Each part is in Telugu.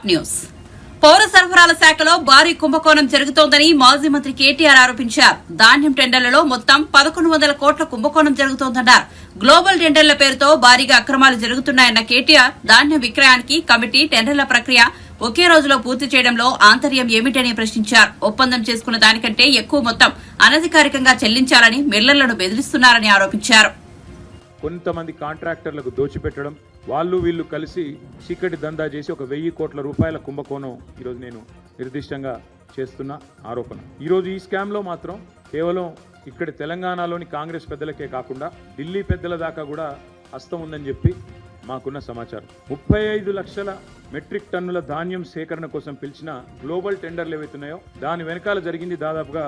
Top news. పౌర సరఫరాల శాఖలో భారీ కుంభకోణం జరుగుతోందని మాజీ మంత్రి కేటీఆర్ ఆరోపించారు. ధాన్యం టెండర్లలో మొత్తం 1100 కోట్ల కుంభకోణం జరుగుతోందన్నారు. గ్లోబల్ టెండర్ల పేరుతో భారీగా అక్రమాలు జరుగుతున్నాయన్న కేటీఆర్ ధాన్యం విక్రయానికి కమిటీ టెండర్ల ప్రక్రియ ఒకే రోజులో పూర్తి చేయడంలో ఆంతర్యం ఏమిటని ప్రశ్నించారు. ఒప్పందం చేసుకున్న దానికంటే ఎక్కువ మొత్తం అనధికారికంగా చెల్లించాలని మిల్లర్లను బెదిరిస్తున్నారని ఆరోపించారు. కొంతమంది కాంట్రాక్టర్లకు దోచిపెట్టడం, వాళ్ళు వీళ్ళు కలిసి చీకటి దందా చేసి 1000 కోట్ల రూపాయల కుంభకోణం ఈరోజు నేను నిర్దిష్టంగా చేస్తున్న ఆరోపణ. ఈరోజు ఈ స్కామ్లో మాత్రం కేవలం ఇక్కడ తెలంగాణలోని కాంగ్రెస్ పెద్దలకే కాకుండా ఢిల్లీ పెద్దల దాకా కూడా హస్తం ఉందని చెప్పి మాకున్న సమాచారం. 35 లక్షల మెట్రిక్ టన్నుల ధాన్యం సేకరణ కోసం పిలిచిన గ్లోబల్ టెండర్లు ఏవైతున్నాయో దాని వెనకాల జరిగింది దాదాపుగా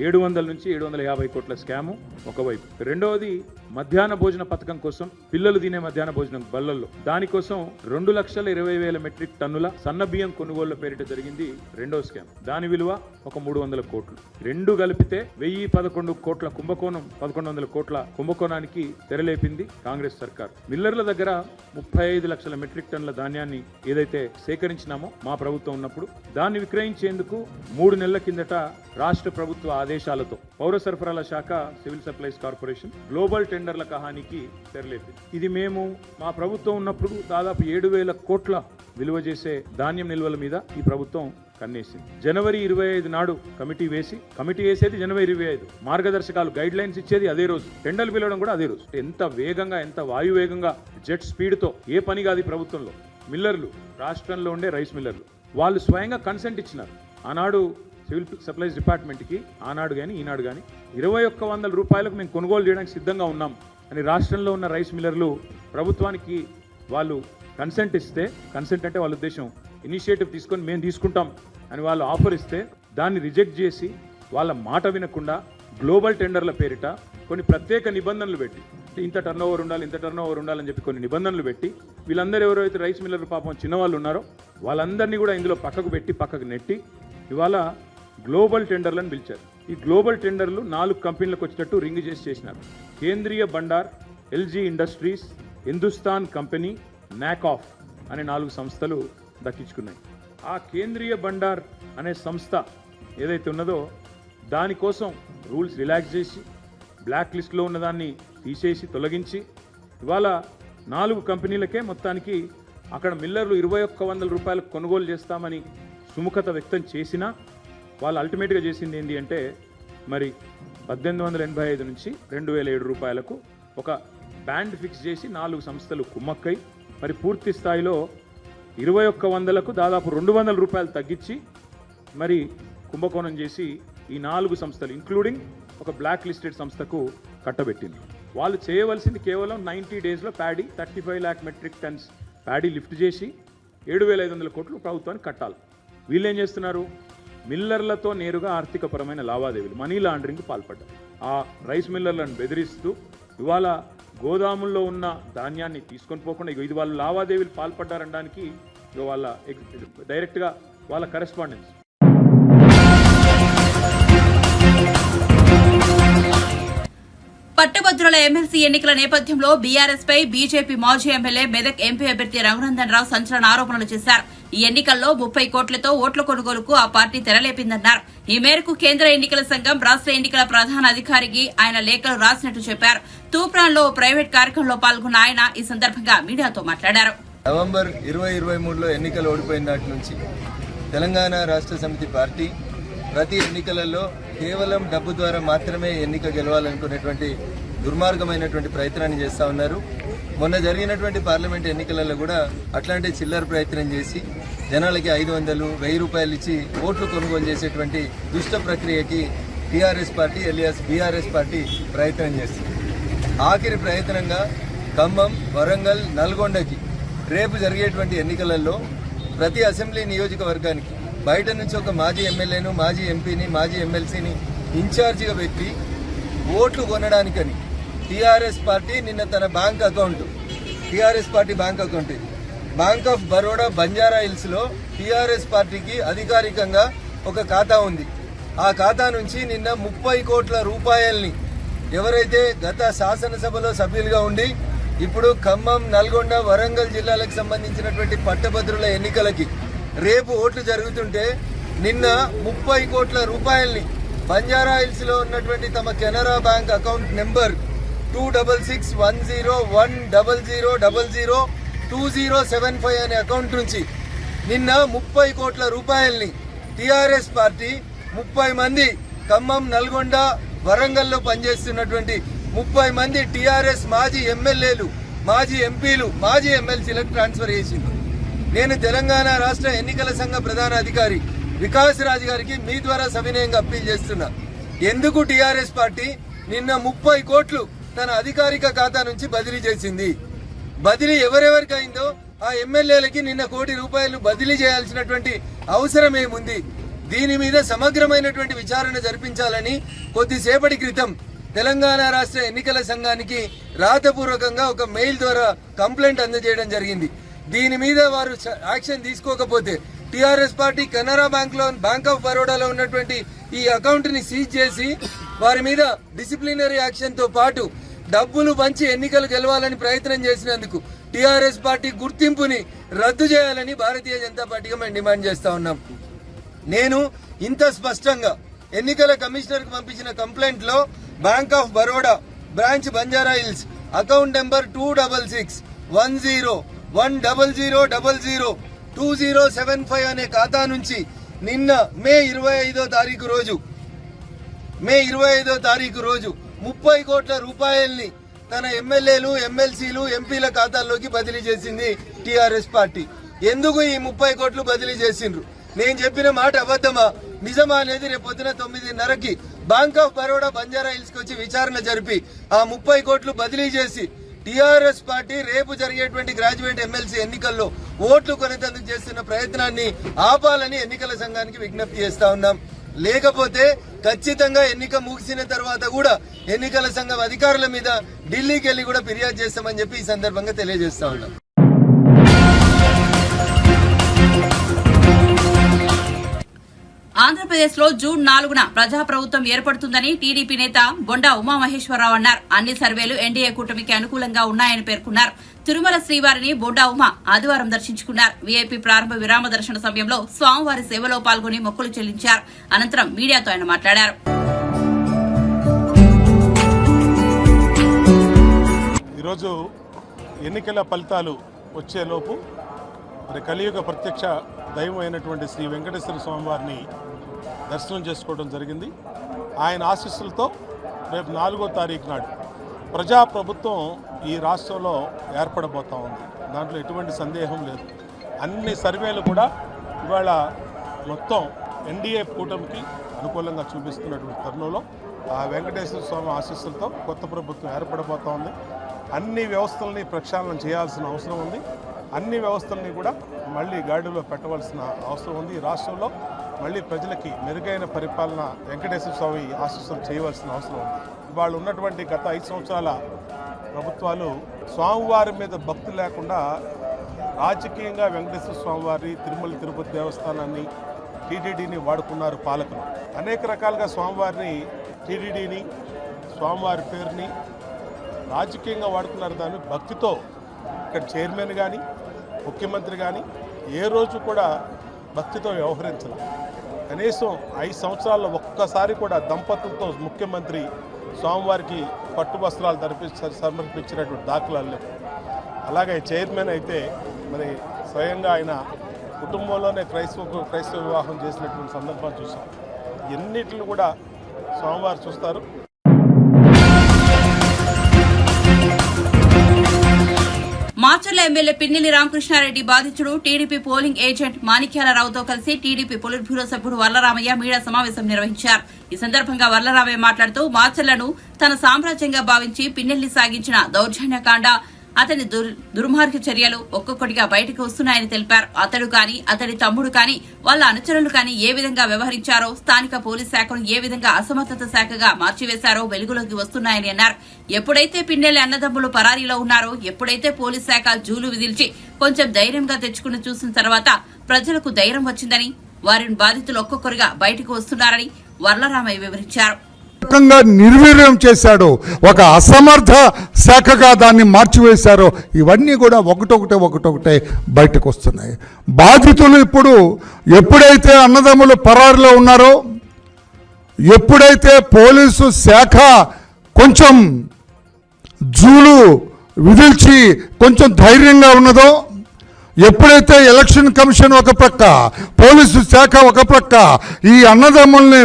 700 నుంచి 750 కోట్ల స్కాము ఒకవైపు. రెండవది మధ్యాహ్న భోజన పథకం కోసం పిల్లలు తినే మధ్యాహ్న భోజనం బల్లల్లో దానికోసం 2,20,000 మెట్రిక్ టన్నుల సన్న బియ్యం కొనుగోళ్ల పేరిట జరిగింది రెండో స్కామ్. దాని విలువ 300 కోట్లు. రెండు కలిపితే 1011 కోట్ల కుంభకోణం, 1100 కోట్ల కుంభకోణానికి తెరలేపింది కాంగ్రెస్ సర్కార్. మిల్లర్ల దగ్గర 35 లక్షల మెట్రిక్ టన్నుల ధాన్యాన్ని ఏదైతే సేకరించినామో మా ప్రభుత్వం ఉన్నప్పుడు దాన్ని విక్రయించేందుకు 3 నెలల కిందట రాష్ట్ర ప్రభుత్వ ఆదేశాలతో పౌర సరఫరాల శాఖ, సివిల్ సప్లైస్ కార్పొరేషన్ గ్లోబల్ టెండర్ల కహానికి తెరలేపింది. ఇది మేము మా ప్రభుత్వం ఉన్నప్పుడు దాదాపు 7,000 కోట్ల విలువ చేసే ధాన్యం నిల్వల మీద ఈ ప్రభుత్వం కన్నేసింది. జనవరి 25 నాడు కమిటీ వేసేది జనవరి 25, మార్గదర్శకాలు గైడ్ లైన్స్ ఇచ్చేది అదే రోజు, టెండర్లు పిలవడం కూడా అదే రోజు. ఎంత వేగంగా, ఎంత వాయువేగంగా, జెట్ స్పీడ్తో ఏ పని కాదు ఈ ప్రభుత్వంలో. మిల్లర్లు, రాష్ట్రంలో ఉండే రైస్ మిల్లర్లు వాళ్ళు స్వయంగా కన్సెంట్ ఇచ్చినారు. ఆనాడు సివిల్ సప్లైస్ డిపార్ట్మెంట్కి, ఆనాడు కానీ ఈనాడు కానీ 2,100 రూపాయలకు మేము కొనుగోలు చేయడానికి సిద్ధంగా ఉన్నాం అని రాష్ట్రంలో ఉన్న రైస్ మిల్లర్లు ప్రభుత్వానికి వాళ్ళు కన్సెంట్ ఇస్తే, కన్సెంట్ అంటే వాళ్ళ ఉద్దేశం ఇనిషియేటివ్ తీసుకొని మేము తీసుకుంటాం అని వాళ్ళు ఆఫర్ ఇస్తే దాన్ని రిజెక్ట్ చేసి వాళ్ళ మాట వినకుండా గ్లోబల్ టెండర్ల పేరిట కొన్ని ప్రత్యేక నిబంధనలు పెట్టి, ఇంత టర్నోవర్ ఉండాలి, ఇంత టర్నోవర్ ఉండాలని చెప్పి కొన్ని నిబంధనలు పెట్టి వీళ్ళందరూ ఎవరైతే రైస్ మిల్లర్ పాపం చిన్నవాళ్ళు ఉన్నారో వాళ్ళందరినీ కూడా ఇందులో పక్కకు నెట్టి ఇవాళ గ్లోబల్ టెండర్లను పిలిచారు. ఈ గ్లోబల్ టెండర్లు 4 కంపెనీలకు వచ్చేటట్టు రింగ్ చేసినారు. కేంద్రీయ Bandar, LG industries, Hindustan company, నాకాఫ్ అనే 4 సంస్థలు దక్కించుకున్నాయి. ఆ కేంద్రీయ బండార్ అనే సంస్థ ఏదైతే ఉన్నదో దానికోసం రూల్స్ రిలాక్స్ చేసి బ్లాక్ లిస్ట్లో ఉన్నదాన్ని తీసేసి తొలగించి ఇవాళ 4 కంపెనీలకే మొత్తానికి అక్కడ మిల్లర్లు 2,100 రూపాయలకు కొనుగోలు చేస్తామని సుముఖత వ్యక్తం చేసినా వాళ్ళు అల్టిమేట్గా చేసింది ఏంటి అంటే మరి 1,885 నుంచి 2,007 రూపాయలకు ఒక బ్యాండ్ ఫిక్స్ చేసి 4 సంస్థలు కుమ్మక్కై మరి పూర్తి స్థాయిలో 2,100లకు దాదాపు 200 రూపాయలు తగ్గించి మరి కుంభకోణం చేసి ఈ 4 సంస్థలు ఇంక్లూడింగ్ ఒక బ్లాక్ లిస్టెడ్ సంస్థకు కట్టబెట్టింది. వాళ్ళు చేయవలసింది కేవలం 90 డేస్లో paddy 35 lakh metric tons paddy lift చేసి 7,500 కోట్లు ప్రభుత్వానికి కట్టాలి. వీళ్ళు ఏం చేస్తున్నారు? మిల్లర్లతో నేరుగా ఆర్థికపరమైన లావాదేవీలు, మనీ లాండరింగ్ పాల్పడ్డారు. ఆ రైస్ మిల్లర్లను బెదిరిస్తూ ఇవాళ గోదాముల్లో ఉన్న ధాన్యాన్ని తీసుకొని పోకుండా ఇది వాళ్ళు లావాదేవీలు పాల్పడ్డారనడానికి వాళ్ళ డైరెక్ట్గా వాళ్ళ కరెస్పాండెన్స్. పట్టభద్రుల ఎమ్మెల్సీ ఎన్నికల నేపథ్యంలో బీఆర్ఎస్ పై బీజేపీ మాజీ ఎమ్మెల్యే మెదక్ ఎంపీ అభ్యర్థి రఘునందన్ రావు సంచలన ఆరోపణలు చేశారు. ఈ ఎన్నికల్లో 30 కోట్లతో ఓట్ల కొనుగోలుకు ఆ పార్టీ తెరలేపిందన్నారు. ఈ మేరకు కేంద్ర ఎన్నికల సంఘం రాష్ట్ర ఎన్నికల ప్రధాన అధికారికి ఆయన లేఖలు రాసినట్టు చెప్పారు. తూప్రాన్లో ప్రైవేట్ కార్యక్రమంలో పాల్గొన్న ఆయన ఈ సందర్భంగా మీడియాతో మాట్లాడారు. నవంబర్ 2023లో ఎన్నికలు ఓడిపోయిన నాటి నుంచి తెలంగాణ రాష్ట్ర సమితి పార్టీ ప్రతి ఎన్నికలలో కేవలం డబ్బు ద్వారా మాత్రమే ఎన్నిక గెలవాలనుకునేటువంటి దుర్మార్గమైనటువంటి ప్రయత్నాన్ని చేస్తూ ఉన్నారు. మొన్న జరిగినటువంటి పార్లమెంట్ ఎన్నికలలో కూడా అట్లాంటి చిల్లర ప్రయత్నం చేసి జనాలకి 500, 1000 రూపాయలు ఇచ్చి ఓట్లు కొనుగోలు చేసేటువంటి దుష్ట ప్రక్రియకి TRS party alias BRS party ప్రయత్నం చేస్తుంది. ఆఖరి ప్రయత్నంగా ఖమ్మం, వరంగల్, నల్గొండకి రేపు జరిగేటువంటి ఎన్నికలలో ప్రతి అసెంబ్లీ నియోజకవర్గానికి బయట నుంచి ఒక మాజీ ఎమ్మెల్యేను, మాజీ ఎంపీని, మాజీ ఎమ్మెల్సీని ఇన్ఛార్జిగా పెట్టి ఓట్లు కొనడానికని టీఆర్ఎస్ పార్టీ నిన్న తన bank account, TRS party bank account ఇది బ్యాంక్ ఆఫ్ బరోడా బంజారా హిల్స్లో టీఆర్ఎస్ పార్టీకి అధికారికంగా ఒక ఖాతా ఉంది. ఆ ఖాతా నుంచి నిన్న 30 కోట్ల రూపాయల్ని ఎవరైతే గత శాసనసభలో సభ్యులుగా ఉండి ఇప్పుడు ఖమ్మం, నల్గొండ, వరంగల్ జిల్లాలకు సంబంధించినటువంటి పట్టభద్రుల ఎన్నికలకి రేపు ఓట్లు జరుగుతుంటే నిన్న 30 కోట్ల రూపాయల్ని బంజారా హిల్స్ లో ఉన్నటువంటి తమ కెనరా బ్యాంక్ అకౌంట్ నెంబర్ 26101000002075 అనే అకౌంట్ నుంచి నిన్న 30 కోట్ల రూపాయల్ని టిఆర్ఎస్ పార్టీ 30 మంది ఖమ్మం, నల్గొండ, వరంగల్లో పనిచేస్తున్నటువంటి 30 మంది టిఆర్ఎస్ మాజీ ఎమ్మెల్యేలు, మాజీ ఎంపీలు, మాజీ ఎమ్మెల్సీలకు ట్రాన్స్ఫర్ చేసింది. నేను తెలంగాణ రాష్ట్ర ఎన్నికల సంఘ ప్రధాన అధికారి వికాస్ రాజ్ గారికి మీ ద్వారా సవినయంగా అప్పీల్ చేస్తున్నా. ఎందుకు టిఆర్ఎస్ పార్టీ నిన్న 30 కోట్లు తన అధికారిక ఖాతా నుంచి బదిలీ చేసింది? బదిలీ ఎవరెవరికి అయిందో ఆ ఎమ్మెల్యేలకి నిన్న 1 కోటి రూపాయలు బదిలీ చేయాల్సినటువంటి అవసరం ఏముంది? దీని మీద సమగ్రమైనటువంటి విచారణ జరిపించాలని కొద్దిసేపటి క్రితం తెలంగాణ రాష్ట్ర ఎన్నికల సంఘానికి రాతపూర్వకంగా ఒక మెయిల్ ద్వారా కంప్లైంట్ అందజేయడం జరిగింది. దీని మీద వారు యాక్షన్ తీసుకోకపోతే TRS party Canara bank of బరోడాలో ఉన్నటువంటి ఈ అకౌంట్ ని సీజ్ చేసి వారి మీద డిసిప్లినరీ యాక్షన్ తో పాటు డబ్బులు పంచి ఎన్నికలు గెలవాలని ప్రయత్నం చేసినందుకు టిఆర్ఎస్ పార్టీ గుర్తింపుని రద్దు చేయాలని భారతీయ జనతా పార్టీగా మేము డిమాండ్ చేస్తా ఉన్నాం. నేను ఇంత స్పష్టంగా ఎన్నికల కమిషనర్ కు పంపించిన కంప్లైంట్ లో bank of Baroda branch Banjara hills account number 261000002075 అనే ఖాతా నుంచి నిన్న మే 25వ తారీఖు రోజు 30 కోట్ల రూపాయల్ని తన ఎమ్మెల్యేలు, ఎమ్మెల్సీలు, ఎంపీల ఖాతాల్లోకి బదిలీ చేసింది టిఆర్ఎస్ పార్టీ. ఎందుకు ఈ 30 కోట్లు బదిలీ చేసిండ్రు? నేను చెప్పిన మాట అబద్ధమా నిజమా అనేది రేపు పొద్దున 9:30కి bank of Baroda Banjara hills కి వచ్చి విచారణ జరిపి ఆ 30 కోట్లు బదిలీ చేసి టిఆర్ఎస్ పార్టీ రేపు జరిగేటువంటి గ్రాడ్యుయేట్ ఎమ్మెల్సీ ఎన్నికల్లో ఓట్లు కొనేందుకు చేస్తున్న ప్రయత్నాన్ని ఆపాలని ఎన్నికల సంఘానికి విజ్ఞప్తి చేస్తా ఉన్నాం. లేకపోతే ఖచ్చితంగా ఎన్నిక ముగిసిన తర్వాత కూడా ఎన్నికల సంఘం అధికారుల మీద ఢిల్లీకి వెళ్లి కూడా ఫిర్యాదు చేస్తామని చెప్పి ఈ సందర్భంగా తెలియజేస్తా ఉన్నాం. ఆంధ్రప్రదేశ్ లో జూన్ 4న ప్రజాప్రభుత్వం ఏర్పడుతుందని టీడీపీ నేత బొండా ఉమామహేశ్వరరావు అన్నారు. అన్ని సర్వేలు ఎన్డీఏ కూటమికి అనుకూలంగా ఉన్నాయని పేర్కొన్నారు. తిరుమల శ్రీవారిని బొండా ఉమా ఆదివారం దర్శించుకున్నారు. వీఐపీ ప్రారంభ విరామ దర్శన సమయంలో స్వామివారి సేవలో పాల్గొని మొక్కులు చెల్లించారు. అనంతరం మీడియాతో ఆయన మాట్లాడారు. ఈరోజు ఎన్నికల ఫలితాలు వచ్చేలోపు మరి కలియుగ ప్రత్యక్ష దైవం అయినటువంటి శ్రీ వెంకటేశ్వర స్వామి వారిని దర్శనం చేసుకోవడం జరిగింది. ఆయన ఆశీస్సులతో రేపు 4వ తారీఖు నాడు ప్రజాప్రభుత్వం ఈ రాష్ట్రంలో ఏర్పడబోతా ఉంది. దాంట్లో ఎటువంటి సందేహం లేదు. అన్ని సర్వేలు కూడా ఇవాళ మొత్తం ఎన్డీఏ కూటమికి అనుకూలంగా చూపిస్తున్నటువంటి తరుణంలో ఆ వెంకటేశ్వర స్వామి ఆశీస్సులతో కొత్త ప్రభుత్వం ఏర్పడబోతా ఉంది. అన్ని వ్యవస్థలని ప్రక్షాళన చేయాల్సిన అవసరం ఉంది. అన్ని వ్యవస్థల్ని కూడా మళ్ళీ గాడిలో పెట్టవలసిన అవసరం ఉంది. ఈ రాష్ట్రంలో మళ్ళీ ప్రజలకి మెరుగైన పరిపాలన వెంకటేశ్వర స్వామి ఆశీస్సులు చేయవలసిన అవసరం ఉంది. ఇవాళ ఉన్నటువంటి గత 5 సంవత్సరాల ప్రభుత్వాలు స్వామివారి మీద భక్తి లేకుండా రాజకీయంగా వెంకటేశ్వర స్వామివారి, తిరుమల తిరుపతి దేవస్థానాన్ని, టీటీడీని వాడుకున్నారు పాలకులు. అనేక రకాలుగా స్వామివారిని, టీటీడీని, స్వామివారి పేరుని రాజకీయంగా వాడుకున్నారు. దాన్ని భక్తితో ఇక్కడ చైర్మన్ కానీ ముఖ్యమంత్రి కానీ ఏ రోజు కూడా భక్తితో వ్యవహరించాలి. కనీసం 5 సంవత్సరాల్లో ఒక్కసారి కూడా దంపతులతో ముఖ్యమంత్రి స్వామివారికి పట్టు వస్త్రాలు సమర్పించినటువంటి దాఖలాలు లేవు. అలాగే చైర్మన్ అయితే మరి స్వయంగా ఆయన కుటుంబంలోనే క్రైస్తవ వివాహం చేసినటువంటి సందర్భాలు చూసాం. ఎన్నిటిని కూడా స్వామివారు చూస్తారు. మాచర్ల ఎమ్మెల్యే పిన్నెల్లి రామకృష్ణారెడ్డి బాధితుడు టీడీపీ పోలింగ్ ఏజెంట్ మాణిక్యాలరావుతో కలిసి టీడీపీ పొలిట్ బ్యూరో సభ్యుడు వర్లరామయ్య మీడియా సమావేశం నిర్వహించారు. ఈ సందర్భంగా వర్లరామయ్య మాట్లాడుతూ మాచర్లను తన సామ్రాజ్యంగా భావించి పిన్నెల్లి సాగించిన దౌర్జన్యకాండ, అతని దుర్మార్గ చర్యలు ఒక్కొక్కటిగా బయటకు వస్తున్నాయని తెలిపారు. అతడు కానీ, అతడి తమ్ముడు కానీ, వాళ్ళ అనుచరులు కానీ ఏ విధంగా వ్యవహరించారో, స్థానిక పోలీస్ శాఖను ఏ విధంగా అసమర్థత శాఖగా మార్చివేశారో వెలుగులోకి వస్తున్నాయని అన్నారు. ఎప్పుడైతే పిన్నెల్లి అన్నదమ్ములు పరారీలో ఉన్నారో, ఎప్పుడైతే పోలీస్ శాఖ జూలు విదిల్చి కొంచెం ధైర్యంగా తెచ్చుకుని చూసిన తర్వాత ప్రజలకు ధైర్యం వచ్చిందని, వారిని బాధితులు ఒక్కొక్కరుగా బయటకు వస్తున్నారని వర్లరామయ్య వివరించారు. రకంగా నిర్వీర్యం చేశాడు, ఒక అసమర్థ శాఖగా దాన్ని మార్చివేశారో ఇవన్నీ కూడా ఒకటొకటే బయటకు వస్తున్నాయి. బాధితులు ఇప్పుడు ఎప్పుడైతే అన్నదమ్ములు పరారులో ఉన్నారో, ఎప్పుడైతే పోలీసు శాఖ కొంచెం జూలు విదిల్చి కొంచెం ధైర్యంగా ఉన్నదో, ఎప్పుడైతే ఎలక్షన్ కమిషన్ ఒక ప్రక్క, పోలీసు శాఖ ఒక ప్రక్క ఈ అన్నదమ్ముల్ని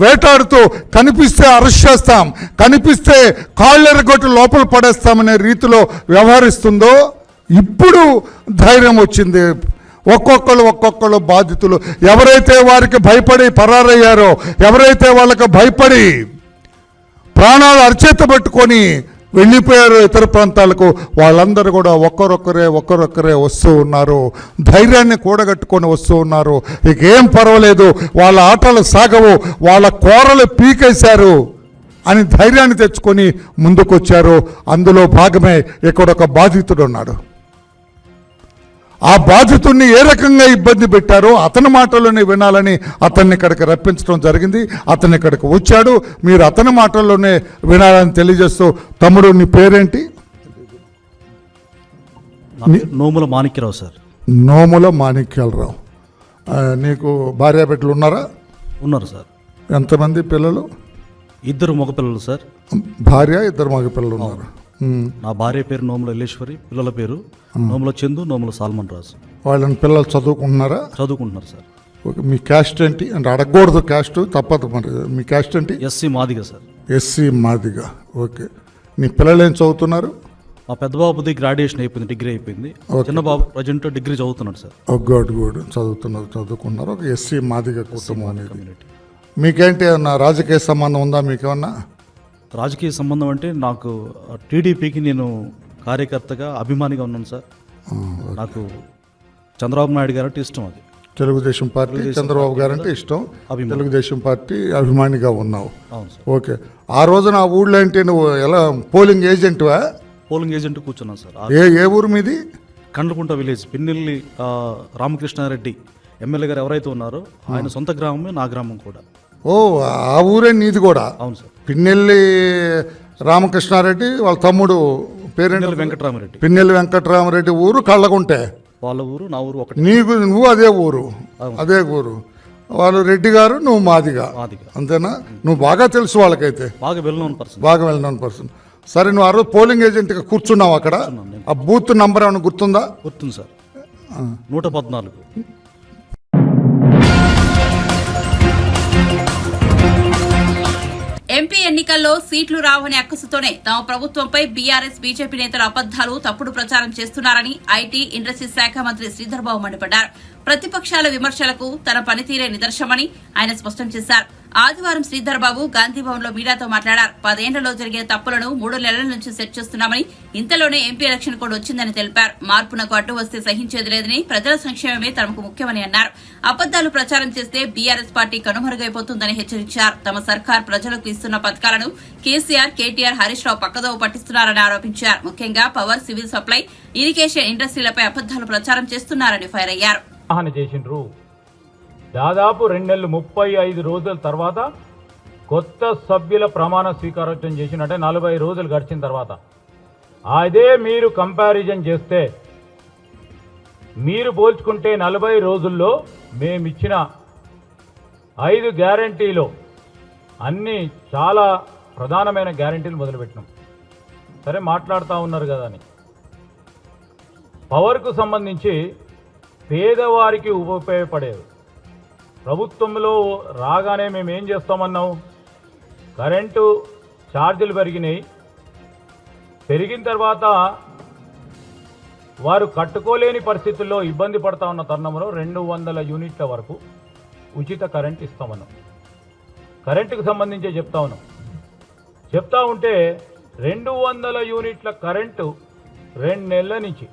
వేటాడుతూ కనిపిస్తే అరెస్ట్ చేస్తాం, కనిపిస్తే కాళ్ళెరగొట్టి లోపల పడేస్తామనే రీతిలో వ్యవహరిస్తుందో, ఇప్పుడు ధైర్యం వచ్చింది. ఒక్కొక్కరు బాధితులు ఎవరైతే వారికి భయపడి పరారయ్యారో, ఎవరైతే వాళ్ళకి భయపడి ప్రాణాలు అరచేత పెట్టుకొని వెళ్ళిపోయారు ఇతర ప్రాంతాలకు, వాళ్ళందరూ కూడా ఒక్కరొక్కరే వస్తూ ఉన్నారు, ధైర్యాన్ని కూడగట్టుకొని వస్తూ ఉన్నారు. ఇక ఏం పర్వాలేదు, వాళ్ళ ఆటలు సాగవు, వాళ్ళ కోరలు పీకేశారు అని ధైర్యాన్ని తెచ్చుకొని ముందుకొచ్చారు. అందులో భాగమే ఇక్కడ ఒక బాధితుడు ఉన్నాడు. ఆ బాధితుడిని ఏ రకంగా ఇబ్బంది పెట్టారో అతని మాటల్లోనే వినాలని అతన్ని ఇక్కడికి రప్పించడం జరిగింది. అతను ఇక్కడికి వచ్చాడు, మీరు అతని మాటల్లోనే వినాలని తెలియజేస్తూ, తమ్ముడు నీ పేరేంటి? నోముల మాణిక్యరావు సార్. నోముల మాణిక్యాలరావు. నీకు భార్యాబిడ్డలు ఉన్నారా? ఉన్నారు సార్. ఎంతమంది పిల్లలు? 2 మగపిల్లలు సార్. భార్య, 2 మగపిల్లలు ఉన్నారు. నా భార్య పేరు నోముల ఎల్లేశ్వరి, పిల్లల పేరు నోముల చందు, నోముల సాల్మన్ రాజు. వాళ్ళని పిల్లలు చదువుకుంటున్నారా? చదువుకుంటున్నారు సార్. ఓకే. మీ క్యాస్ట్ ఏంటి? అంటే అడగకూడదు, క్యాస్ట్ తప్పదు. మరి మీ క్యాస్ట్ ఏంటి? SC Madiga sir. SC Madiga. Okay. నీ పిల్లలు ఏం చదువుతున్నారు? మా పెద్ద బాబుది గ్రాడ్యుయేషన్ అయిపోయింది, డిగ్రీ అయిపోయింది. చిన్న బాబు ప్రజెంట్ డిగ్రీ చదువుతున్నాడు సార్. గుడ్ చదువుకున్నారు. ఒక ఎస్సీ మాదిగ కుటుంబం అనేది. మీకేంటి ఏమన్నా రాజకీయ సంబంధం ఉందా? మీకేమన్నా రాజకీయ సంబంధం అంటే నాకు టీడీపీకి నేను కార్యకర్తగా అభిమానిగా ఉన్నాను సార్. నాకు చంద్రబాబు నాయుడు గారు అంటే ఇష్టం. అది తెలుగుదేశం పార్టీ, చంద్రబాబు గారు అంటే ఇష్టం, తెలుగుదేశం పార్టీ అభిమానిగా ఉన్నావు. అవును సార్. ఓకే. ఆ రోజున ఆ ఊళ్ళో ఏంటి, నువ్వు ఎలా పోలింగ్ ఏజెంట్వా? పోలింగ్ ఏజెంట్ కూర్చున్నాను సార్. ఏ ఊరు మీది? కండ్లకుంట విలేజ్, పిన్నెల్లి రామకృష్ణారెడ్డి ఎమ్మెల్యే గారు ఎవరైతే ఉన్నారో ఆయన సొంత గ్రామమే నా గ్రామం కూడా. ఓ, ఆ ఊరే నీది కూడా? అవును సార్. పిన్నెల్లి రామకృష్ణారెడ్డి వాళ్ళ తమ్ముడు పేరేంటి? వెంకటరామరెడ్డి. పిన్నెల్లి వెంకటరామరెడ్డి ఊరు కళ్ళకుంటే. వాళ్ళ ఊరు నా ఊరు ఒకటి. నువ్వు అదే ఊరు? అదే ఊరు. వాళ్ళు రెడ్డి గారు, నువ్వు మాదిగా. అంతేనా? నువ్వు బాగా తెలుసు వాళ్ళకైతే? బాగా వెల్ నోన్ పర్సన్. సరే, నువ్వు ఆ రోజు పోలింగ్ ఏజెంట్గా కూర్చున్నావు అక్కడ. ఆ బూత్ నంబర్ ఏమైనా గుర్తుందా? గుర్తుంది సార్. 114. ఎంపీ ఎన్నికల్లో సీట్లు రావని అక్కసుతోనే తమ ప్రభుత్వంపై బీఆర్ఎస్, బీజేపీ నేతలు అబద్దాలు, తప్పుడు ప్రచారం చేస్తున్నారని ఐటీ, ఇండస్ట్రీ శాఖ మంత్రి శ్రీధర్బాబు మండిపడ్డారు. ప్రతిపక్షాల విమర్శలకు తన పనితీరే నిదర్శనమని ఆయన స్పష్టం చేశారు. ఆదివారం శ్రీధర్బాబు గాంధీభవన్ లో మీడియాతో మాట్లాడారు. 10 ఏళ్లలో జరిగిన తప్పులను 3 నెలల నుంచి సెట్ చేస్తున్నామని, ఇంతలోనే ఎంపీ ఎలక్షన్ కోడ్ వచ్చిందని తెలిపారు. మార్పునకు అడ్డు వస్తే సహించేది లేదని, ప్రజల సంక్షేమమే తమకు ముఖ్యమని అన్నారు. అబద్దాలు ప్రచారం చేస్తే బీఆర్ఎస్ పార్టీ కనుమరుగైపోతుందని హెచ్చరించారు. తమ సర్కార్ ప్రజలకు ఇస్తున్న పథకాలను కేసీఆర్, కేటీఆర్, హరీష్ రావు పక్కదోవ పట్టిస్తున్నారని ఆరోపించారు. ముఖ్యంగా పవర్, సివిల్ సప్లై, ఇరిగేషన్ ఇండస్ట్రీలపై అబద్దాలు ప్రచారం చేస్తున్నారని ఫైర్ అయ్యారు. చేసిండ్రు. దాదాపు 2 నెలలు 35 రోజుల తర్వాత కొత్త సభ్యుల ప్రమాణ స్వీకారోత్సవం చేసినట్టే 40 రోజులు గడిచిన తర్వాత అదే మీరు కంపారిజన్ చేస్తే, మీరు పోల్చుకుంటే 40 రోజుల్లో మేమిచ్చిన 5 గ్యారంటీలో అన్నీ చాలా ప్రధానమైన గ్యారంటీలు మొదలుపెట్టినాం. సరే, మాట్లాడుతూ ఉన్నారు కదా అని. పవర్కు సంబంధించి పేదవారికి ఉపయోగపడేది ప్రభుత్వంలో రాగానే మేము ఏం చేస్తామన్నాం, కరెంటు ఛార్జీలు పెరిగినాయి. పెరిగిన తర్వాత వారు కట్టుకోలేని పరిస్థితుల్లో ఇబ్బంది పడతా ఉన్న తరుణంలో 200 యూనిట్ల వరకు ఉచిత కరెంట్ ఇస్తామన్నాం. కరెంటుకు సంబంధించి చెప్తా ఉంటే 200 యూనిట్ల కరెంటు 2 నెలల నుంచి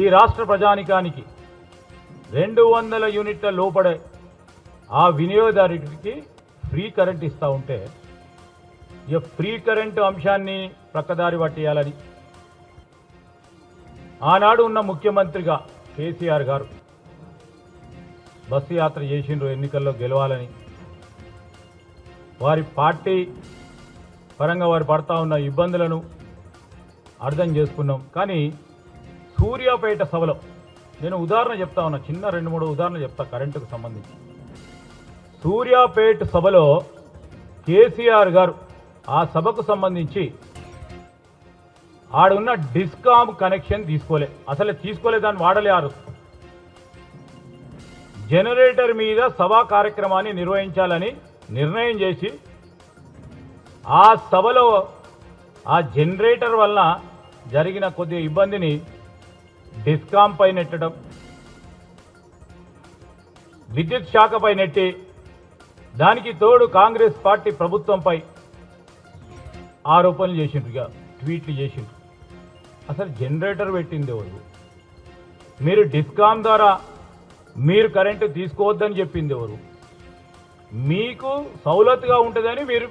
ఈ రాష్ట్ర ప్రజానికానికి 200 యూనిట్ల లోపడే ఆ వినియోగదారుడికి ఫ్రీ కరెంట్ ఇస్తూ ఉంటే, ఈ ఫ్రీ కరెంటు అంశాన్ని ప్రక్కదారి పట్టేయాలని ఆనాడు ఉన్న ముఖ్యమంత్రిగా కేసీఆర్ గారు బస్సు యాత్ర చేసిండ్రు ఎన్నికల్లో గెలవాలని. వారి పార్టీ పరంగా వారు పడతా ఉన్న ఇబ్బందులను అర్థం చేసుకున్నాం. కానీ సూర్యాపేట సభలో నేను ఉదాహరణ చెప్తా ఉన్నా, చిన్న 2-3 ఉదాహరణలు చెప్తా కరెంటుకు సంబంధించి. సూర్యాపేట సభలో కేసీఆర్ గారు ఆ సభకు సంబంధించి ఆడున్న డిస్కామ్ కనెక్షన్ తీసుకోలే దాన్ని వాడలేరు. జనరేటర్ మీద సభా కార్యక్రమాన్ని నిర్వహించాలని నిర్ణయం చేసి ఆ సభలో ఆ జనరేటర్ వల్ల జరిగిన కొద్ది ఇబ్బందిని డిస్కామ్ పై నెట్టడం, విద్యుత్ శాఖపై నెట్టి దానికి తోడు కాంగ్రెస్ పార్టీ ప్రభుత్వంపై ఆరోపణలు చేసిండ్రు, ట్వీట్లు చేసిండ్రు. అసలు జనరేటర్ పెట్టింది ఎవరు? మీరు డిస్కామ్ ద్వారా మీరు కరెంటు తీసుకోవద్దని చెప్పింది ఎవరు? మీకు సౌలతుగా ఉంటుందని మీరు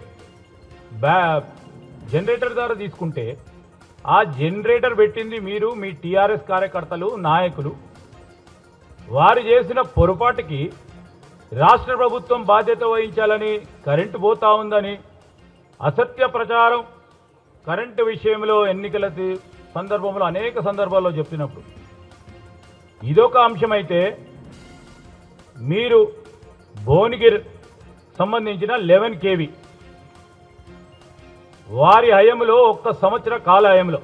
జనరేటర్ ద్వారా తీసుకుంటే ఆ జనరేటర్ పెట్టింది మీరు, మీ టీఆర్ఎస్ కార్యకర్తలు, నాయకులు. వారు చేసిన పొరపాటుకి రాష్ట్ర ప్రభుత్వం బాధ్యత వహించాలని, కరెంటు పోతా ఉందని అసత్య ప్రచారం కరెంటు విషయంలో ఎన్నికల సందర్భంలో అనేక సందర్భాల్లో చెప్పినప్పుడు ఇదొక అంశమైతే, మీరు భువనగిరి సంబంధించిన 11 kV వారి హయంలో 1 సంవత్సర కాల హయంలో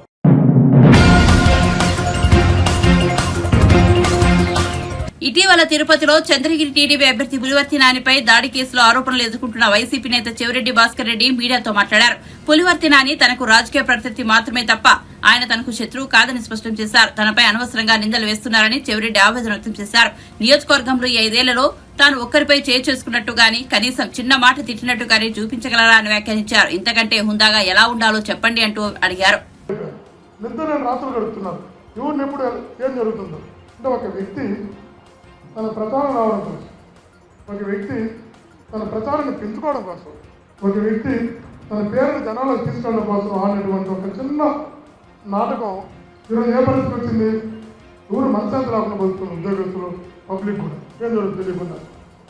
ఇటీవల తిరుపతిలో చంద్రగిరి టీడీపీ అభ్యర్థి పులివర్తి నానిపై దాడి కేసులో ఆరోపణలు ఎదుర్కొంటున్న వైసీపీ నేత చెవిరెడ్డి భాస్కర్ రెడ్డి మీడియాతో మాట్లాడారు. పులివర్తి నాని తనకు రాజకీయ ప్రత్యర్థి మాత్రమే తప్ప ఆయన తనకు శత్రువు కాదని స్పష్టం చేశారు. తనపై అనవసరంగా నిందలు వేస్తున్నారని చెవిరెడ్డి ఆవేదన వ్యక్తం చేశారు. నియోజకవర్గంలో ఈ 5 ఏళ్లలో తాను ఒక్కరిపై చేసుకున్నట్టు గాని, కనీసం చిన్న మాట తిట్టినట్టు గాని చూపించగలరా అని వ్యాఖ్యానించారు. ఇంతకంటే హుందాగా ఎలా ఉండాలో చెప్పండి అంటూ అడిగారు. తన ప్రచారం రావడం కోసం, ఒక వ్యక్తి తన ప్రచారాన్ని పెంచుకోవడం కోసం, ఒక వ్యక్తి తన పేరుని జనాలకు తీసుకెళ్ళడం కోసం ఆడినటువంటి ఒక చిన్న నాటకం ఈరోజు ఏ పరిస్థితి వచ్చింది? ఎవరు మనశాంతి రాకుండా బతుకుతున్నారు, ఉద్యోగస్తులు, పబ్లిక్ కూడా ఏం జరుగుతుంది తెలియకుండా.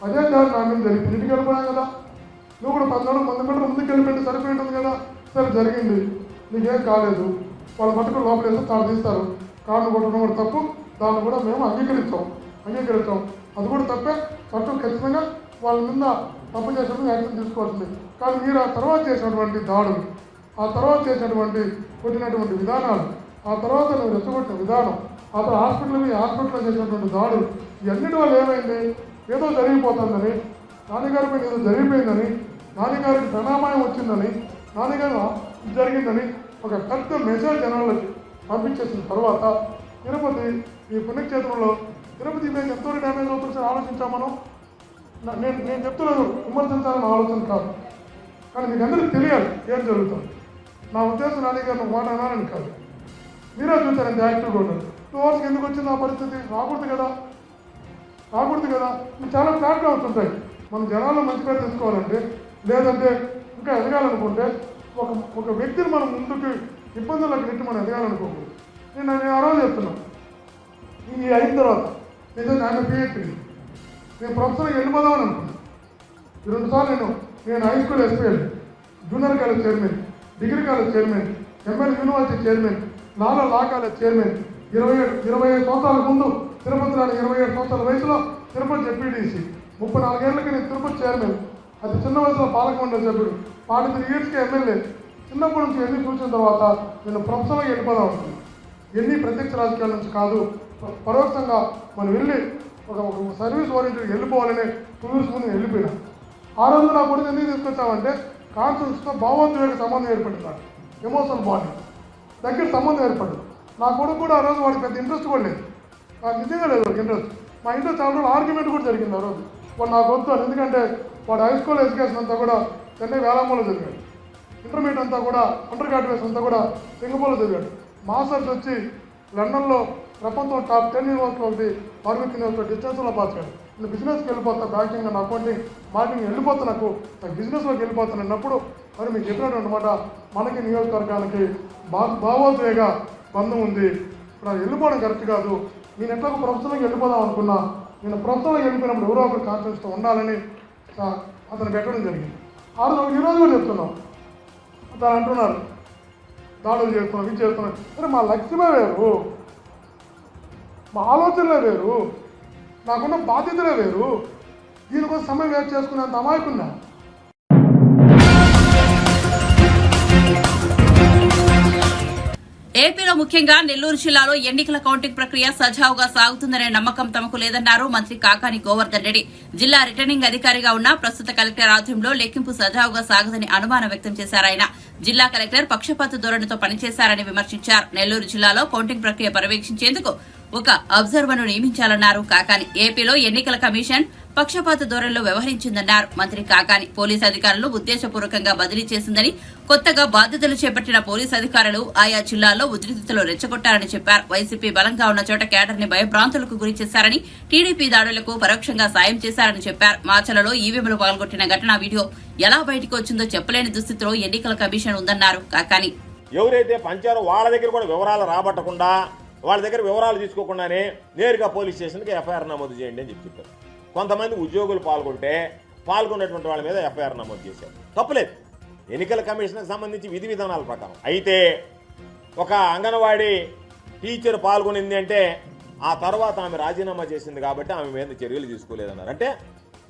అదే దారి నా మీద జరిగింది. ఇంటికి వెళ్ళిపోయాం కదా, నువ్వు కూడా 14 మంది మీటర్ ముందుకు వెళ్ళిపోయింది, సరిపోయింటుంది కదా. సరే జరిగింది, నీకేం కాలేదు, వాళ్ళు పట్టుకుని లోపల వేస్తే తాను తీస్తారు. కాళ్ళు కొట్టడం కూడా తప్పు, దాన్ని కూడా మేము అంగీకరిస్తాం. అది కూడా తప్పే. చట్టం ఖచ్చితంగా వాళ్ళ మీద తప్పు చేసినప్పుడు యాక్షన్ తీసుకోవాల్సింది. కానీ మీరు ఆ తర్వాత చేసినటువంటి దాడులు, ఆ తర్వాత చేసినటువంటి కొట్టినటువంటి విధానాలు, ఆ తర్వాత నువ్వు రెచ్చగొట్టిన విధానం, ఆ తర్వాత హాస్పిటల్లో చేసినటువంటి దాడులు, ఇవన్నిటి వల్ల ఏమైంది? ఏదో జరిగిపోతుందని, నాన్నగారిపై ఏదో జరిగిపోయిందని, నాన్నగారికి ప్రణామాయం వచ్చిందని, నాన్నగారు జరిగిందని ఒక పెద్ద మెసేజ్ జనాలకి పంపించేసిన తర్వాత తిరుపతి ఈ పుణ్యక్షేత్రంలో తిరుపతి మీద ఎంతో డ్యామేజ్ అవుతుంది సార్. ఆలోచించాం మనం. నేను చెప్తున్నాను, విమర్శించాలని ఆలోచన కాదు, కానీ మీకు అందరికీ తెలియాలి ఏం జరుగుతుంది. నా ఉద్దేశం నాన్నగారు మాట అనాలని కాదు. మీరే చూసారంత యాక్టివ్గా ఉన్నారు. 2 hours ఎందుకు వచ్చింది ఆ పరిస్థితి? రాకూడదు కదా. మీకు చాలా ప్లాట్ఫామ్స్ ఉంటాయి. మన జనాల్లో మంచి పేరు తెచ్చుకోవాలంటే, లేదంటే ఇంకా ఎదగాలనుకుంటే ఒక వ్యక్తిని మనం ముందుకు ఇబ్బందులకు నెట్టి మనం ఎదగాలనుకోకూడదు. నేను ఆ రోజు చెప్తున్నాను, ఈ అయిన తర్వాత నిజంగా ఆయన పిహెచ్డి నేను ప్రొఫెసర్గా వెళ్ళిపోదామని అనుకున్నాను. 2 సార్లు నేను high school SPL, junior college chairman, degree college chairman, ML university chairman, law college chairman, 25 సంవత్సరాల ముందు తిరుపతి రాని 27 సంవత్సరాల వయసులో తిరుపతి జెడ్పీటీసీ, 34 ఏళ్ళకి నేను తిరుపతి చైర్మన్, అది చిన్న వయసులో పాలక మండలి సభ్యుడు, 43 yearsకి ఎమ్మెల్యే. చిన్నప్పటి నుంచి ఎన్ని చూసిన తర్వాత నేను ప్రొఫెసర్గా వెళ్ళిపోదాం అనుకున్నాను. ఎన్ని ప్రత్యక్ష రాజకీయాల నుంచి కాదు, పరోక్షంగా మనం వెళ్ళి ఒక సర్వీస్ ఓరియంటెడ్ వెళ్ళిపోవాలనే 2 years ముందు వెళ్ళిపోయినా. ఆ రోజు నా కొడుకు ఎందుకు తీసుకొచ్చామంటే కాన్ఫరెన్స్తో భావోద్వేగ సంబంధం ఏర్పడింది. నాకు ఎమోషనల్ బాడీ దగ్గర సంబంధం ఏర్పడింది. నా కొడుకు కూడా ఆ రోజు వాడికి పెద్ద ఇంట్రెస్ట్ కూడా లేదు, నాకు నిజంగా లేదు వాడికి ఇంట్రెస్ట్. మా ఇంట్లో చాలా రోజులు ఆర్గ్యుమెంట్ కూడా జరిగింది ఆ రోజు. వాడు నాకు వద్దు, ఎందుకంటే వాడు హై స్కూల్ ఎడ్యుకేషన్ అంతా కూడా చెన్నై వేలామూలో చదివాడు, ఇంటర్మీడియట్ అంతా కూడా అండర్ గ్రాడ్యుయేషన్ అంతా కూడా సింగపూర్లో చదివాడు, మాస్టర్స్ వచ్చి లండన్లో ప్రపంచం టాప్ 10 యూనివర్సిటీలో ఒకటి మార్కెట్ యూనివర్సిటీ డిస్టెన్స్లో పాస్ కాదు. నేను బిజినెస్కి వెళ్ళిపోతా, బ్యాంకింగ్ అండ్ అకౌంటింగ్ మార్కెటింగ్ వెళ్ళిపోతా, నాకు బిజినెస్లోకి వెళ్ళిపోతాను అన్నప్పుడు మరి మీకు చెప్పినట్టు అనమాట, మనకి నియోజకవర్గానికి భావోద్వేగ బంధం ఉంది, ఇప్పుడు వెళ్ళిపోవడం కరెక్ట్ కాదు. నేను ఎట్లా ప్రొఫెషనల్గా వెళ్ళిపోదాం అనుకున్నా, నేను ప్రొఫెషనల్గా వెళ్ళిపోయినప్పుడు ఎవరో ఒకరు కాన్ఫిడెన్స్తో ఉండాలని అతను పెట్టడం జరిగింది. ఆ రోజు ఈరోజు కూడా చెప్తున్నాం. తను అంటున్నారు దాడులు చేస్తున్నాం, ఇది చేస్తున్నాం. సరే, మా లక్ష్యమే వేరు, మా ఆలోచనలే వేరు, నాకున్న బాధ్యతలే వేరు. దీనికోసం సమయం వేస్ట్ చేసుకునేంత అమాయకుందా? ఏపీలో ముఖ్యంగా నెల్లూరు జిల్లాలో ఎన్నికల కౌంటింగ్ ప్రక్రియ సజావుగా సాగుతుందనే నమ్మకం తమకు లేదన్నారు మంత్రి కాకాని గోవర్ధన్ రెడ్డి. జిల్లా రిటర్నింగ్ అధికారిగా ఉన్న ప్రస్తుత కలెక్టర్ ఆధ్వర్యంలో లెక్కింపు సజావుగా సాగదని అనుమానం వ్యక్తం చేశారు ఆయన. జిల్లా కలెక్టర్ పక్షపాత ధోరణితో పనిచేశారని విమర్శించారు. నెల్లూరు జిల్లాలో కౌంటింగ్ ప్రక్రియ పర్యవేక్షించేందుకు ఒక అబ్జర్వర్ను నియమించాలన్నారు కాకాని. ఏపీలో ఎన్నికల కమిషన్ పక్షపాత ధోరణిలో వ్యవహరించిందన్నారు మంత్రి కాకాని. పోలీసు అధికారులు ఉద్దేశపూర్వకంగా బదిలీ చేసిందని, కొత్తగా బాధ్యతలు చేపట్టిన పోలీసు అధికారులు ఆయా జిల్లాల్లో ఉద్రిక్తతలు రెచ్చగొట్టారని చెప్పారు. వైసీపీ బలంగా ఉన్న చోట కేడర్ ని భయభ్రాంతులకు గురి చేశారని, టీడీపీ దాడులకు పరోక్షంగా సాయం చేశారని చెప్పారు. మాచలలో ఈవీఎంలు పాల్గొట్టిన ఘటన వీడియో ఎలా బయటకు వచ్చిందో చెప్పలేని దుస్థితిలో ఎన్నికల కమిషన్ ఉందన్నారు కాకాని. ఎవరైతే పంచారో వాళ్ళ దగ్గర కూడా వివరాలు రాబట్టకుండా, వాళ్ళ దగ్గర వివరాలు తీసుకోకుండానే నేరుగా పోలీస్ స్టేషన్కి ఎఫ్ఐఆర్ నమోదు చేయండి అని చెప్పారు. కొంతమంది ఉద్యోగులు పాల్గొన్నటువంటి వాళ్ళ మీద ఎఫ్ఐఆర్ నమోదు చేశారు. తప్పులేదు, ఎన్నికల కమిషన్కి సంబంధించి విధి విధానాల ప్రకారం. అయితే ఒక అంగన్వాడీ టీచర్ పాల్గొనింది అంటే ఆ తర్వాత ఆమె రాజీనామా చేసింది కాబట్టి ఆమె మీద చర్యలు తీసుకోలేదన్నారు. అంటే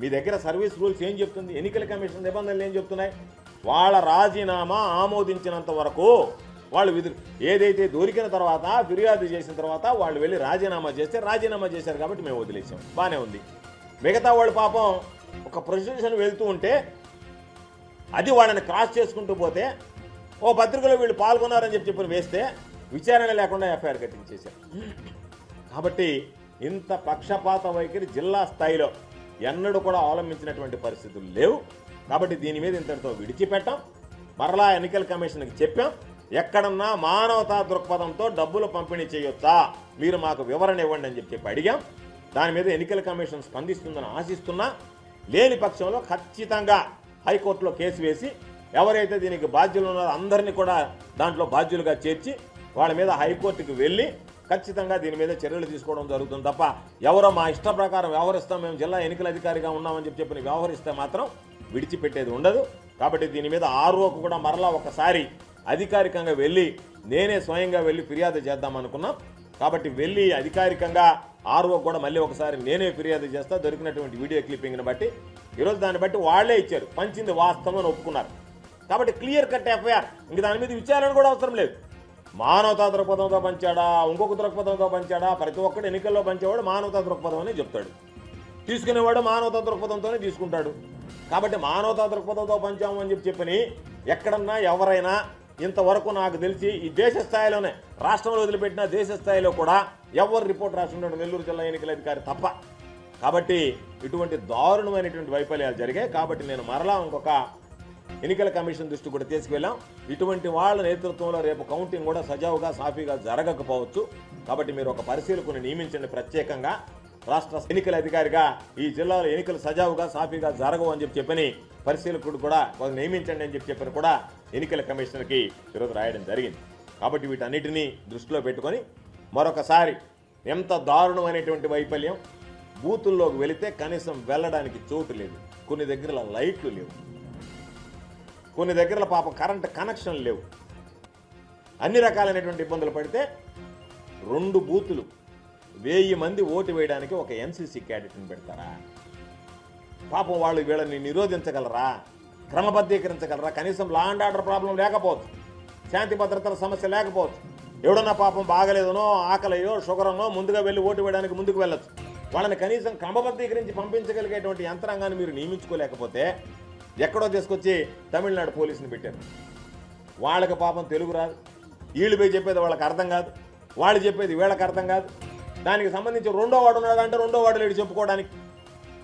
మీ దగ్గర సర్వీస్ రూల్స్ ఏం చెప్తుంది, ఎన్నికల కమిషన్ నిబంధనలు ఏం చెప్తున్నాయి? వాళ్ళ రాజీనామా ఆమోదించినంత వరకు వాళ్ళు ఏదైతే దొరికిన తర్వాత ఫిర్యాదు చేసిన తర్వాత వాళ్ళు వెళ్ళి రాజీనామా చేస్తే రాజీనామా చేశారు కాబట్టి మేము వదిలేసాం, బాగానే ఉంది. మిగతా వాళ్ళు పాపం ఒక ప్రొసెషన్ వెళ్తూ ఉంటే అది వాళ్ళని క్రాస్ చేసుకుంటూ పోతే ఓ పత్రికలో వీళ్ళు పాల్గొన్నారని చెప్పి వేస్తే విచారణ లేకుండా ఎఫ్ఐఆర్ కట్టించేశారు. కాబట్టి ఇంత పక్షపాత వైఖరి జిల్లా స్థాయిలో ఎన్నడూ కూడా అవలంబించినటువంటి పరిస్థితులు లేవు. కాబట్టి దీని మీద ఇంతటితో విడిచిపెట్టాం. మరలా ఎన్నికల కమిషన్కి చెప్పాం, ఎక్కడన్నా మానవతా దృక్పథంతో డబ్బులు పంపిణీ చేయొచ్చా, మీరు మాకు వివరణ ఇవ్వండి అని చెప్పి అడిగాం. దాని మీద ఎన్నికల కమిషన్ స్పందిస్తుందని ఆశిస్తున్నా. లేని పక్షంలో ఖచ్చితంగా హైకోర్టులో కేసు వేసి ఎవరైతే దీనికి బాధ్యులు ఉన్నారో అందరినీ కూడా దాంట్లో బాధ్యులుగా చేర్చి వాళ్ళ మీద హైకోర్టుకి వెళ్ళి ఖచ్చితంగా దీని మీద చర్యలు తీసుకోవడం జరుగుతుంది తప్ప ఎవరో మా ఇష్ట ప్రకారం వ్యవహరిస్తాం, మేము జిల్లా ఎన్నికల అధికారిగా ఉన్నామని చెప్పి వ్యవహరిస్తే మాత్రం విడిచిపెట్టేది ఉండదు. కాబట్టి దీని మీద ఆర్ఓకు కూడా మరలా ఒకసారి అధికారికంగా వెళ్ళి నేనే స్వయంగా వెళ్ళి ఫిర్యాదు చేద్దాం అనుకున్నాం. కాబట్టి వెళ్ళి అధికారికంగా ఆర్ఓ కూడా మళ్ళీ ఒకసారి నేనే ఫిర్యాదు చేస్తా. దొరికినటువంటి వీడియో క్లిప్పింగ్ని బట్టి ఈరోజు దాన్ని బట్టి వాళ్లే ఇచ్చారు, పంచింది వాస్తవం అని ఒప్పుకున్నారు. కాబట్టి క్లియర్ కట్ ఎఫ్ఐఆర్, ఇంక దాని మీద విచారణ కూడా అవసరం లేదు. మానవతా దృక్పథంతో పంచాడా, ఇంకొక దృక్పథంతో పంచాడా, ప్రతి ఒక్కడు ఎన్నికల్లో పంచేవాడు మానవతా దృక్పథం అని చెప్తాడు, తీసుకునేవాడు మానవతా దృక్పథంతోనే తీసుకుంటాడు. కాబట్టి మానవతా దృక్పథంతో పంచాము అని చెప్పని ఎక్కడన్నా ఎవరైనా ఇంతవరకు నాకు తెలిసి ఈ దేశ స్థాయిలోనే, రాష్ట్రంలో వదిలిపెట్టిన దేశ స్థాయిలో కూడా ఎవరు రిపోర్ట్ రాస్తున్నాడు నెల్లూరు జిల్లా ఎన్నికల అధికారి తప్ప. కాబట్టి ఇటువంటి దారుణమైనటువంటి వైఫల్యాలు జరిగాయి. కాబట్టి నేను మరలా ఇంకొక ఎన్నికల కమిషన్ దృష్టి కూడా తీసుకువెళ్ళాం. ఇటువంటి వాళ్ళ నేతృత్వంలో రేపు కౌంటింగ్ కూడా సజావుగా సాఫీగా జరగకపోవచ్చు. కాబట్టి మీరు ఒక పరిశీలకుని నియమించండి ప్రత్యేకంగా. రాష్ట్ర ఎన్నికల అధికారిగా ఈ జిల్లాలో ఎన్నికలు సజావుగా సాఫీగా జరగవు అని చెప్పని పరిశీలకుడు కూడా నియమించండి అని చెప్పని కూడా ఎన్నికల కమిషనర్కి ఈరోజు రాయడం జరిగింది. కాబట్టి వీటన్నిటినీ దృష్టిలో పెట్టుకొని మరొకసారి ఎంత దారుణమైనటువంటి వైఫల్యం, బూతుల్లోకి వెళితే కనీసం వెళ్ళడానికి చోటు లేదు, కొన్ని దగ్గర లైట్లు లేవు, కొన్ని దగ్గర పాపం కరెంట్ కనెక్షన్ లేవు, అన్ని రకాలైనటువంటి ఇబ్బందులు పడితే 2 బూతులు 1000 మంది ఓటు వేయడానికి ఒక ఎన్సీసీ క్యాడెట్ని పెడతారా? పాపం వాళ్ళు వీళ్ళని నిరోధించగలరా, క్రమబద్ధీకరించగలరా? కనీసం లా అండ్ ఆర్డర్ ప్రాబ్లం లేకపోవచ్చు, శాంతి భద్రతల సమస్య లేకపోవచ్చు, ఎవడన్నా పాపం బాగలేదనో ఆకలియో షుగరనో ముందుగా వెళ్ళి ఓటు వేయడానికి ముందుకు వెళ్ళచ్చు. వాళ్ళని కనీసం క్రమబద్ధీకరించి పంపించగలిగేటువంటి యంత్రాంగాన్ని మీరు నియమించుకోలేకపోతే ఎక్కడో తీసుకొచ్చి తమిళనాడు పోలీసుని పెట్టారు. వాళ్ళకి పాపం తెలుగు రాదు, వీళ్ళు పోయి చెప్పేది వాళ్ళకి అర్థం కాదు, వాళ్ళు చెప్పేది వీళ్ళకి అర్థం కాదు. దానికి సంబంధించి 2వ వాడు ఉన్నాడంటే 2వ వాడు లేడు చెప్పుకోవడానికి.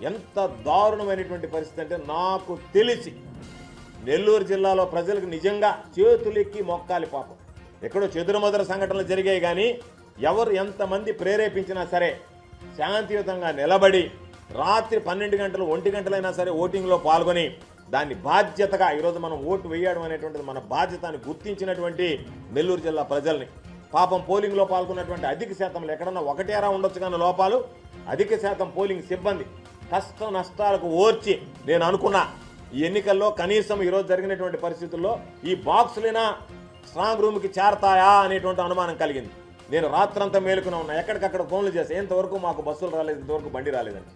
ఎంత దారుణమైనటువంటి పరిస్థితి అంటే, నాకు తెలిసి నెల్లూరు జిల్లాలో ప్రజలకు నిజంగా చేతులెక్కి మొక్కాలి పాపం. ఎక్కడో చెదురుమదురు సంఘటనలు జరిగాయి కానీ ఎవరు ఎంతమంది ప్రేరేపించినా సరే శాంతియుతంగా నిలబడి రాత్రి 12 గంటలు 1 గంటలైనా సరే ఓటింగ్లో పాల్గొని దాన్ని బాధ్యతగా ఈరోజు మనం ఓటు వేయడం అనేటువంటిది మన బాధ్యతని గుర్తించినటువంటి నెల్లూరు జిల్లా ప్రజల్ని, పాపం పోలింగ్లో పాల్గొన్నటువంటి అధిక శాతంలో ఎక్కడన్నా 1 ఉండొచ్చు కానీ లోపాలు, అధిక శాతం పోలింగ్ సిబ్బంది కష్ట నష్టాలకు ఓర్చి నేను అనుకున్నా ఈ ఎన్నికల్లో కనీసం ఈరోజు జరిగినటువంటి పరిస్థితుల్లో ఈ బాక్సులైనా స్ట్రాంగ్ రూమ్కి చేరతాయా అనేటువంటి అనుమానం కలిగింది. నేను రాత్రంతా మేలుకునే ఉన్నా, ఎక్కడికక్కడ ఫోన్లు చేస్తే ఇంతవరకు మాకు బస్సులు రాలేదు, ఇంతవరకు బండి రాలేదని.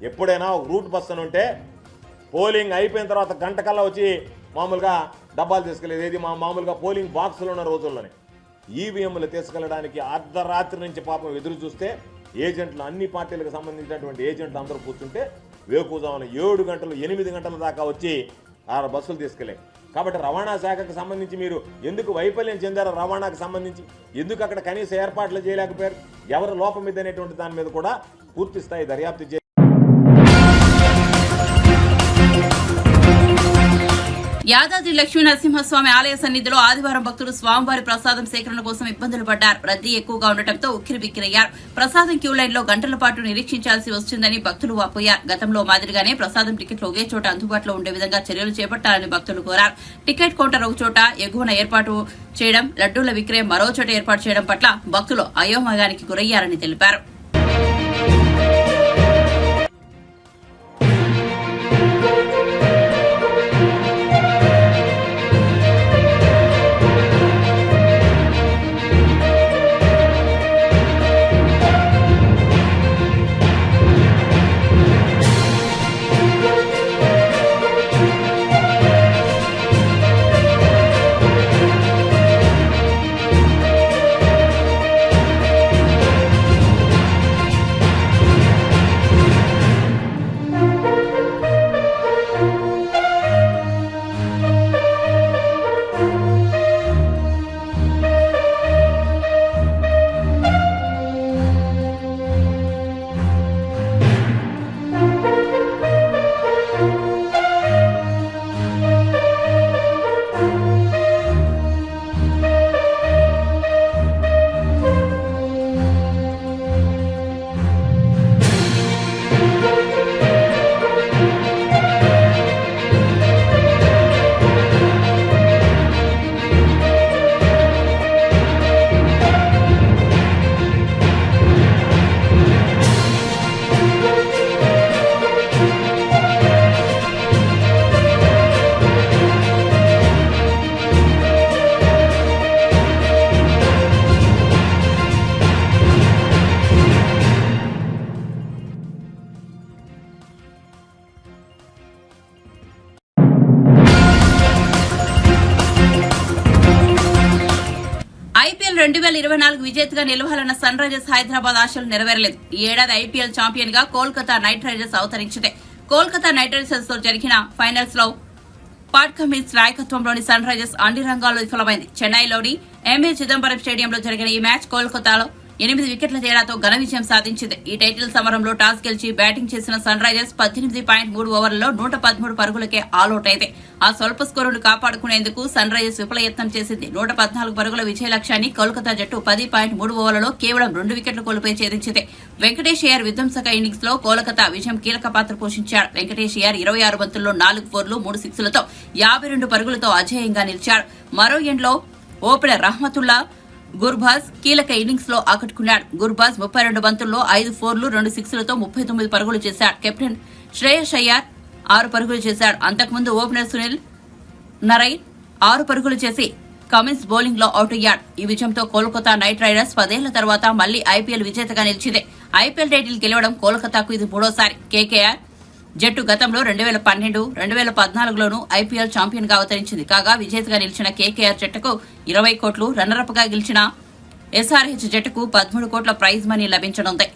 ఎప్పుడైనా ఒక రూట్ బస్సు అని ఉంటే పోలింగ్ అయిపోయిన తర్వాత గంట కల్లా వచ్చి మామూలుగా డబ్బాలు తీసుకెళ్ళేది. ఏది మామూలుగా పోలింగ్ బాక్సులు ఉన్న రోజుల్లోనే ఈవీఎంలు తీసుకెళ్ళడానికి అర్ధరాత్రి నుంచి పాపం ఎదురు చూస్తే ఏజెంట్లు, అన్ని పార్టీలకు సంబంధించినటువంటి ఏజెంట్లు అందరూ కూర్చుంటే వేకుజామున 7 గంటలు 8 గంటల దాకా వచ్చి ఆ బస్సులు తీసుకెళ్ళాయి. కాబట్టి రవాణా శాఖకు సంబంధించి మీరు ఎందుకు వైఫల్యం చెందారో, రవాణాకు సంబంధించి ఎందుకు అక్కడ కనీస ఏర్పాట్లు చేయలేకపోయారు, ఎవరు లోపం మీద అనేటువంటి దాని మీద కూడా పూర్తి స్థాయి దర్యాప్తు చేయాలి. యాదాద్రి లక్ష్మీ నరసింహస్వామి ఆలయ సన్నిధిలో ఆదివారం భక్తులు స్వామివారి ప్రసాదం సేకరణ కోసం ఇబ్బందులు పడ్డారు. రద్దీ ఎక్కువగా ఉండటంతో ఉక్కిరిబిక్కిరయ్యారు. ప్రసాదం క్యూ లైన్ లో గంటల పాటు నిరీక్షించాల్సి వస్తుందని భక్తులు వాపోయారు. గతంలో మాదిరిగానే ప్రసాదం టికెట్లు ఒకే చోట అందుబాటులో ఉండే విధంగా చర్యలు చేపట్టాలని భక్తులు కోరారు. టికెట్ కౌంటర్ ఒక చోట ఎగువన ఏర్పాటు చేయడం, లడ్డూల విక్రయం మరో చోట ఏర్పాటు చేయడం పట్ల భక్తులు అయోమయానికి గురయ్యారని తెలిపారు. ఐపీఎల్ 2024 విజేతగా నిలవాలన్న సన్ రైజర్స్ హైదరాబాద్ ఆశలు నెరవేరలేదు. ఈ ఏడాది ఐపీఎల్ ఛాంపియన్ గా కోల్కతా నైట్ రైడర్స్ అవతరించింది. కోల్కతా నైట్ రైడర్స్ తో జరిగిన ఫైనల్స్ లో పాట్ కమిన్స్ నాయకత్వంలోని సన్ రైజర్స్ అన్ని రంగాల్లో విఫలమైంది. చెన్నైలోని ఎంఏ చిదంబరం స్టేడియంలో జరిగిన ఈ మ్యాచ్ కోల్కతాలో 8 వికెట్ల తేడాతో ఘన విజయం సాధించింది. ఈ టైటిల్ సమరంలో టాస్ గెలిచి బ్యాటింగ్ చేసిన సన్ రైజర్స్ 18.3 ఓవర్లలో 113 పరుగులకే ఆలౌట్ అయింది. ఆ స్వల్ప స్కోరును కాపాడుకునేందుకు సన్ రైజర్స్ విఫల యత్నం చేసింది. 114 పరుగుల విజయ లక్ష్యాన్ని కోల్కతా జట్టు 10.3 ఓవర్లలో కేవలం 2 వికెట్లు కోల్పోయి ఛేదించింది. వెంకటేష్ అయ్యర్ విధ్వంసక ఇన్నింగ్స్ లో కోల్కతా విజయం కీలక పాత్ర పోషించాడు. వెంకటేష్ అయ్యర్ 26 బంతుల్లో 4 ఫోర్లు 3 సిక్స్లతో 52 పరుగులతో అజేయంగా నిలిచాడు. మరో ఎండ్లో ఓపెనర్ రహమతుల్లా గుర్బాజ్ కీలక ఇన్నింగ్స్ లో ఆకట్టుకున్నాడు. గుర్బాజ్ 32 బంతుల్లో 5 ఫోర్లు 2 సిక్స్లతో 39 పరుగులు చేశాడు. కెప్టెన్ శ్రేయస్ అయ్యర్ 6 పరుగులు చేశాడు. అంతకుముందు ఓపెనర్ సునీల్ నరైన్ 6 పరుగులు చేసి కమిన్స్ బౌలింగ్ లో అవుట్ అయ్యాడు. ఈ విజయంతో కోల్కతా నైట్ రైడర్స్ 10 ఏళ్ల తర్వాత మళ్లీ ఐపీఎల్ విజేతగా నిలిచింది. ఐపీఎల్ టైటిల్ గెలవడం కోల్కతాకు ఇది మూడోసారి. కేకేఆర్ జట్టు గతంలో 2012, 2014లోనూ ఐపీఎల్ ఛాంపియన్ గా అవతరించింది. కాగా విజేతగా నిలిచిన కేకేఆర్ జట్టుకు 20 కోట్లు, రన్నరప్ గా గెలిచిన ఎస్ఆర్హెచ్ జట్టుకు 13 కోట్ల ప్రైజ్ మనీ లభించనుంది.